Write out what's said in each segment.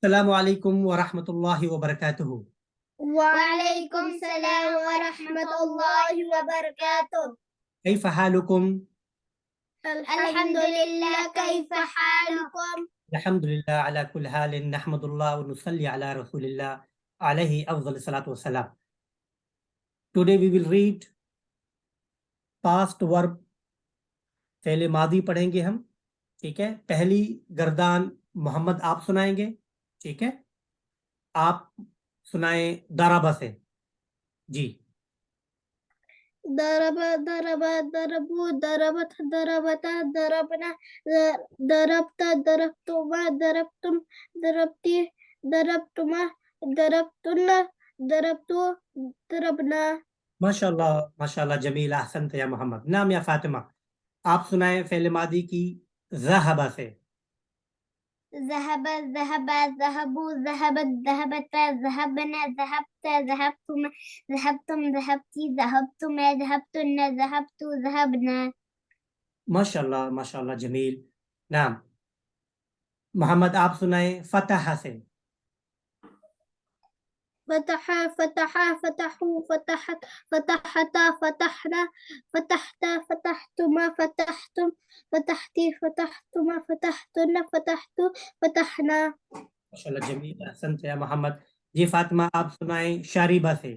السلام علیکم ورحمۃ اللہ وبرکاتہ. وعلیکم السلام ورحمۃ اللہ وبرکاتہ. کیف حالکم؟ الحمد للہ. کیف حالکم؟ الحمد للہ علی کل حال. نحمد اللہ ونصلی علی رسول اللہ علیہ افضل الصلاۃ والسلام. Today we will read past verb. فعل ماضی پڑھیں گے ہم. ٹھیک ہے. پہلی گردان محمد آپ سنائیں گے. ٹھیک ہے. آپ سنائیں ضرب سے. جی. ضرب ضرب ضربوا ضربت ضربتا ضربنا ضربت ضربتما ضربتم ضربتی ضربتما ضربتن ضربتو ضربنا. ماشاء اللہ جمیل. احسنت یا محمد. نام یا فاطمہ آپ سنائیں فعل ماضی کی ذہب سے. ذهب ذهب ذهبوا ذهبت ذهبتا ذهبنا ذهبت ذهبتم ذهبتم ذهبتي ذهبتما ذهبتن ذهبت ذهبنا. ماشاء اللہ جمیل. نام محمد آپ سنائیں فتح سے. فتح فتح فتحوا فتحت فتحتا فتحنا فتحت فتحتما فتحتم فتحتي فتحتما فتحتن فتحت فتحنا. ماشاء اللہ جمیل. احسنت یا محمد. جی فاطمہ آپ سنائیں شریبہ سے.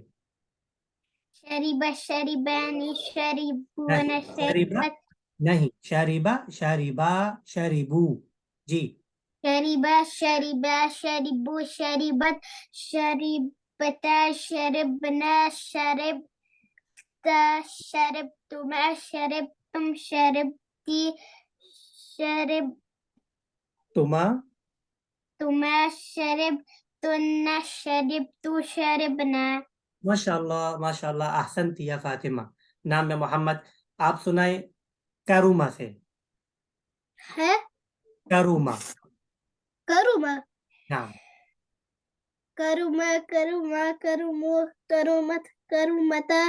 شرب شربان شربون شریبہ شربت نہیں، شریبہ شریبہ شریبو. جی. شرب شرب شربوا شربت شربتا شربنا شربت شربتما شربتم شربتی تما شربتما شربتن شربتو شربنا. ماشاء اللہ احسنت یا فاطمہ. نام ہے محمد آپ سنائیں کرومہ سے. ہے کرومہ. کروما نعم. کروما کروما کرمو کرومت کرومتا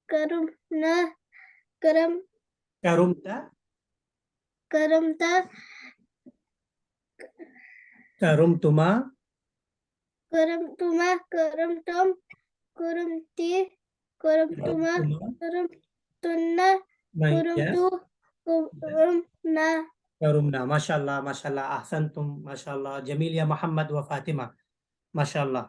کرمنا کرم کرمتا کرمتا کرمتما کرمتما کرمتم کرمتی کرمتما کرمتن کرمتو کرمنا. کرمنا. ماشاء اللہ احسنتم. ماشاء اللہ جمیل یا محمد و فاطمہ. ماشاء اللہ.